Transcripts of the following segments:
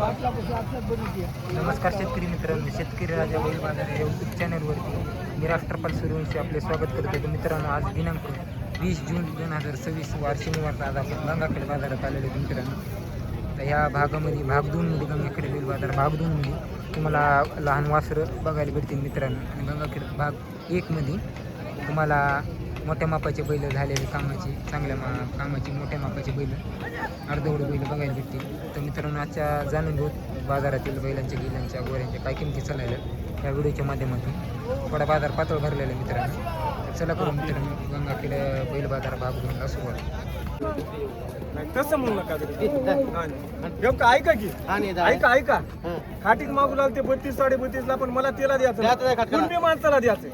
नमस्कार शेतकरी मित्रांनो, शेतकरी राजा बैल बाजार या यूट्यूब चॅनलवरती मी राष्ट्रपाल सूर्यवंशी आपले स्वागत करतो. तर मित्रांनो, आज दिनांक 20 जून 2026 वार शनिवारचा आज आपण गंगाखेड बाजारात आलेलो आहे मित्रांनो. तर ह्या भागामध्ये भाग 2मध्ये गंगाखेड बैल बाजार भाग 2मध्ये तुम्हाला लहान वासरं बघायला भेटतील मित्रांनो. आणि गंगाखेड भाग 1मध्ये तुम्हाला मोठ्या मापाचे बैल झालेले कामाची चांगल्या कामाची मोठ्या मापाचे बैल अर्धवड बैल बघायला भेटतील. तर मित्रांनो, आजच्या जाणून घेऊ बाजारातील बैलांच्या गिल्यांच्या गोऱ्यांच्या काय किमती चालल्या या व्हिडिओच्या माध्यमातून. थोडा बाजार पातळ भरलेला आहे मित्रांनो. तर चला करू मित्रांनो, गंगाखेड बैल बाजार भाग 2ला सुरुवात. तसं म्हणू नका ऐका की ऐका खाटीक मागू लागते 32-32.5 ला, पण मला तेला द्यायचं कुणबी माणसाला द्यायचं,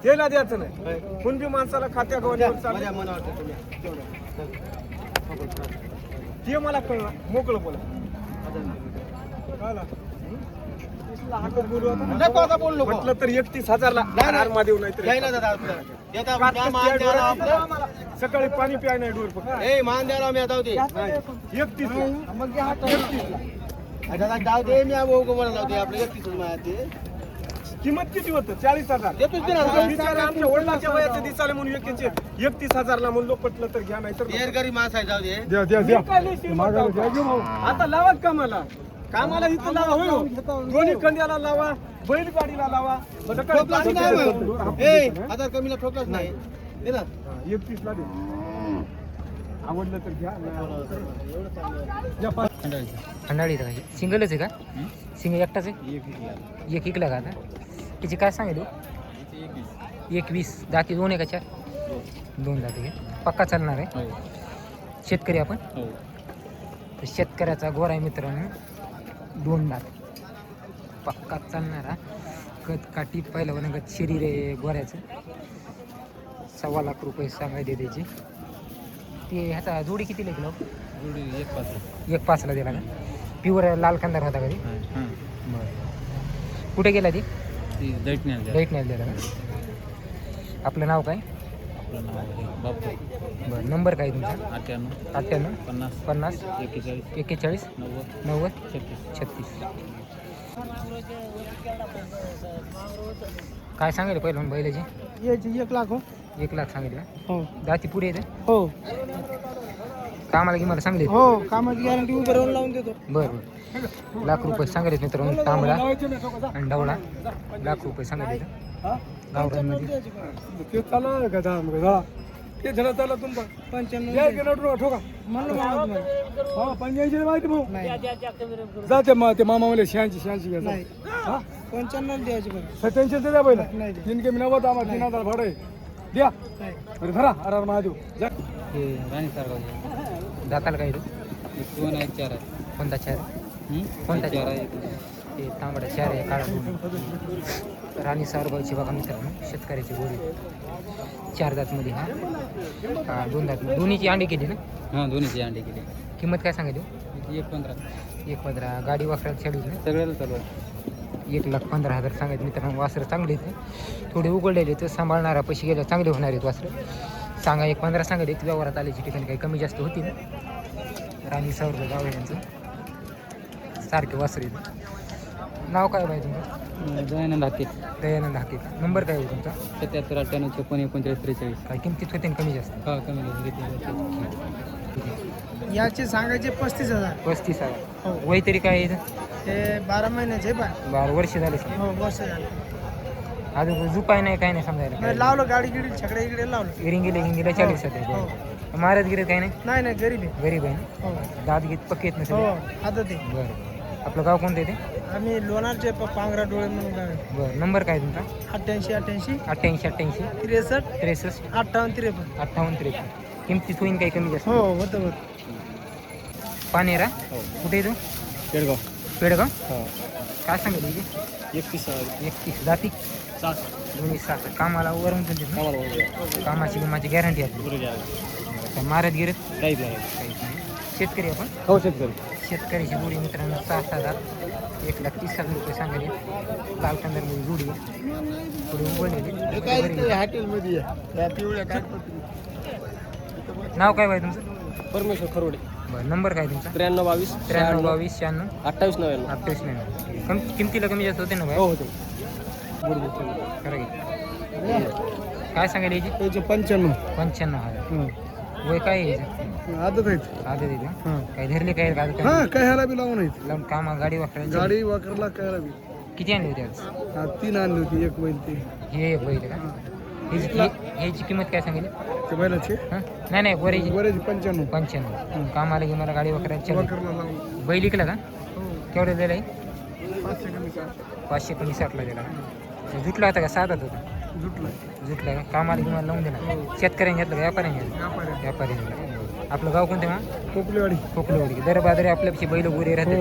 तेला द्यायचं नाही. कुणबी माणसाला खात्या गव्हावर ते मला कळलं. मोकळं बोला म्हटलं तर 31,000ला देऊ नाही सकाळी पाणी प्याय नाही डोर मान द्या मी आता 31 किंमत किती होतं? 40,000. आमच्या वडिलांच्या वयाचं दिसाले म्हणून 31,000ला म्हणलो. पटलं तर घ्या, नाही तर गरीब माणूस आहे. जाऊ दे. आता लावा कामाला इथं लावा. होय, दोन्ही कंद्याला लावा, बैलगाडीला लावा. आता कमीला ठोकच नाही. 31ला दे. आवडलं तर घ्या. खंडाळी सिंगलच आहे का? सिंगल एकटाच आहे? एक इकला का आता? त्याची काय सांगितलं? 21. दाती 2 आहे का 4? 2 दाती आहे. पक्का चालणार आहे. शेतकरी आपण तर शेतकऱ्याचा गोरा आहे मित्रांनो. 2 दात पक्का चालणारा. कद काठी पहिलं वनगत शरीर आहे गोऱ्याचं. 1.25 लाख रुपये सांगायचे त्याचे. ते ह्याचा जोडी किती लागला? जोडी 1.5 दिला का? प्युअर लाल कंदार होता कधी? बरं. कुठे गेला ती? दैट नाही दिला का? आपलं नाव काय? बरं. नंबर काय तुमचा? 98 50 41 90 36. काय सांगितलं पहिलं बैलाची? 1 लाख. 1 लाख सांगितलं. हो. दाती पुढे येते? हो. कामाला की मला सांगले? हो, कामाची गॅरंटी उभं राहून लावून देतो. बरं. लाख रुपये सांगितले मित्रांनो. तांबडा आणि डवळा लाख रुपये सांगितले गावरांमध्ये. ते झालं त्याला तुमचा 95 ठोका म्हणलं माहिती भाऊ जाते ते मामा मला 86 घ्या. 95 द्यायची. 87 द्या पहिला. 3 कमी 90 आम्हाला 3,000 भाडं आहे. द्या बरं धरा. अरे महादेव हे राणी सारगाव दाताला काय तू? 2 आहे 4 आहे. कोणता 4? कोणता 4 आहे? ते तांबडा 4 आहे. काळा राणी सारगावची बघा मित्रांनो. शेतकऱ्याची गोळी 4 दातमध्ये. हा 2 दात. दोन्हीची अंडी केली ना? हां, दोन्हीची अंडी केली. किंमत काय सांगायची? 1.15. गाडी वासरात खेळली ना? सगळ्याला चालू आहे. 1,15,000 सांगायचं मित्रांनो. वासरं चांगले आहेत. थोडे उघडलेले तर सांभाळणारा पैसे गेले चांगले होणार आहेत वासरं. सांगा 1.15 सांगायचे. व्यवहारात आल्याची ठिकाणी काही कमी जास्त होती ना. राणी सावरगाव गाव आहे यांचं. सारखे वासरे. नाव काय बाई तुमचं? दयानंद हाके. दयानंद हाके. नंबर काय आहे तुमचा? 77 98 56 39 43. काय किमतीत होते ना कमी जास्त? हा, कमी ठीक आहे. याचे सांगायचे 35,000. 35,000. हो. वय तरी काय आहे? ते 12 महिन्याचे. 12 वर्ष झाले. हो, वर्ष झालं. अजून जुपाय नाही काय नाही समजायला? लावलं गाडी गिडी छकडे इकडे लावलं. गिरिंगीला 40 आहे. महाराज गिरीत काही नाही? नाही गरीब आहे. गरीब आहे ना? हो. दात घेत पक्के येत नसेल? हो, आता ते बरं. आपलं गाव कोणतं येते? आम्ही लोणारचे पांगरा डोळे म्हणून गाव आहे. बरं. नंबर काय तुमचा? 88 88 88 63 63 58 53. 58 53. किमतीत होईन काही कमी जास्त? हो, होतं. पानेरा कुठे येतो? पेडगाव. हो. काय सांगितलं? 31 दाती 7 कामाला वरून कामाची गॅरंटी आहे. महाराज गिरत काहीच नाही. शेतकरी आपण? हो, शेतकरी. शेतकऱ्याची जोडी मित्रांनो 6,000 1,30,000 रुपये सांगले. लाल कंदरमध्ये जोडी थोडी उघडलेली. हॉटेलमध्ये नाव काय बाई तुमचं? परमेश्वर खरोडे. बरं नंबर काय तुमचा 93 त्र्याण्णव 22 96 28 99 28 नाही किमतीला कमी जास्त होते ना हो बाय होते खरं की काय सांगायला याची त्याचे 95 95,000 वय काय आहे याचं आदत आहेत आधी देते हां काही धरले काय का हां काय ह्याला बी लावून आहेत लावून कामा गाडी वापरायची गाडी वाकरला काय बी किती आणली होती आज हा 3 आणली होती एक बैल ते हे एक बैल का ह्याची किंमत काय सांगितली ते बैलाचे हां नाही गोऱ्याची बरेच 95 95 कामाला की मला गाडी वापरायची वाकरला लावून बैल इकला का हो केवढं दिलं आहे 500 कमी 500 कमी 60ला दिला जुटला होता का साधात होता जुटला जुटला का कामाला की मला लावून दिला शेतकऱ्यांनी घेतलं का व्यापाऱ्यांनी घेतलं व्यापाऱ्यांनी घेतलं आपलं गाव कोणतं मग कोपलेवाडी खोकलेवाडी दर बाजारी आपल्यापेक्षा बैल गोरे हो राहते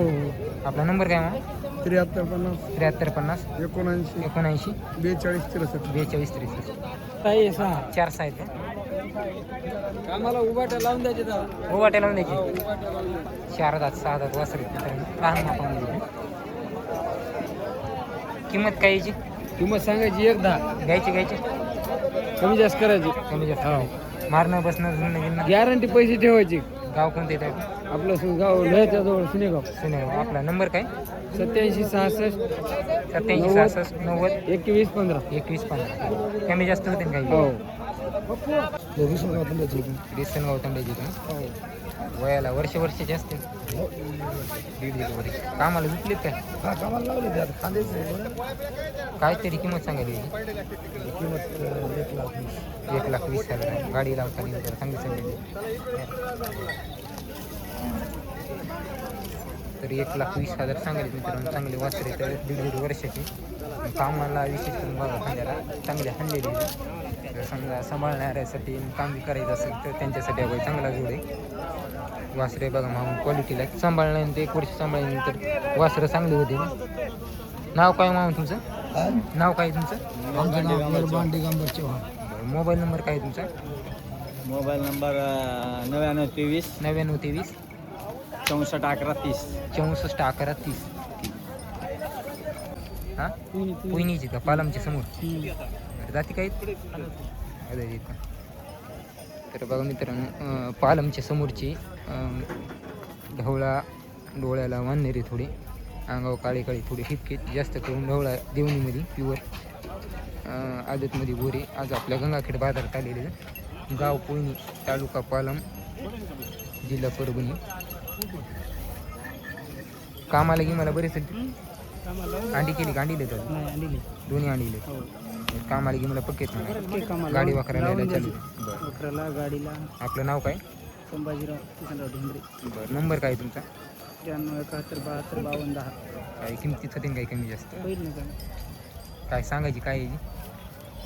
आपला नंबर काय मग 73 50 73 50 79 79 42 63 42 63 काही सहा 4 सहा आहेत कामाला उभाट्या लावून द्यायचे हो वाट्या लावून द्यायची 4 दात 6 दात वासरे लहान मापामध्ये किंमत काय याची किंमत सांगायची 110 घ्यायची कमी जास्त करायची कमी जास्त मारणं बसणं जुनं गिरणं गॅरंटी पैसे ठेवायचे गाव कोणतं येतं आपलं गाव लयच्या जवळ सुनेगाव सुने आपला नंबर काय 87 66 87 66 90 21 15 21 15 कमी जास्त होते ना हो काही रिसन गौतंड्याची का वयाला वर्षाचे असते दीड वर्ष कामाला झुकलेत काय हा कामाला लावले ते आता खांदेच काय तरी किंमत सांगायली किंमत 1,20,000 गाडी लावताना सांगितली तर 1,20,000 सांगायले मित्रांनो चांगले वासरे तर दीड वर्षाची कामाला विशेष करून बघा खांद्याला चांगले हल्लेली जर समजा सांभाळणाऱ्यासाठी काम बी करायचं असेल तर त्यांच्यासाठी आपण चांगला जोड आहे वासरे बघा मागून क्वालिटीला सांभाळल्यानंतर 1 वर्ष सांभाळल्यानंतर वासरं चांगली होते नाव काय मागून तुमचं नाव काय तुमचं बांडी गांबर चव्हाण मोबाईल नंबर काय तुमचा मोबाईल नंबर 99 99 23 64 11 30 64 11 30 हां पुईनीची का पालमच्या समोर जाती काय तर बघा मित्रांनो पालमच्या समोरची ढवळा डोळ्याला वाननेरी थोडी अंगावर काळी थोडी हिपकीत जास्त करून ढवळा देवणीमध्ये प्युअर आदतमध्ये गोरे आज आपल्या गंगाखेड बाजारात आलेले गाव पुईनी तालुका पालम जिल्हा परभणी कामाला की मला बरेच अंडी केली का अंडी देतात दोन्ही अंडी देतात कामाला की मला पक्केत नाही गाडी वाकरायला चालू अकराला गाडीला आपलं नाव काय संभाजीराव किसनराव ढेंबरे बरं नंबर काय तुमचा 93 71 72 52 10 काय किमतीत होते काही कमी जास्त होईल ना का काय सांगायची काय याची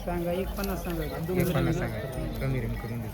सांगा 150 सांगा 1,50 सांगा कमी रेम करून देऊ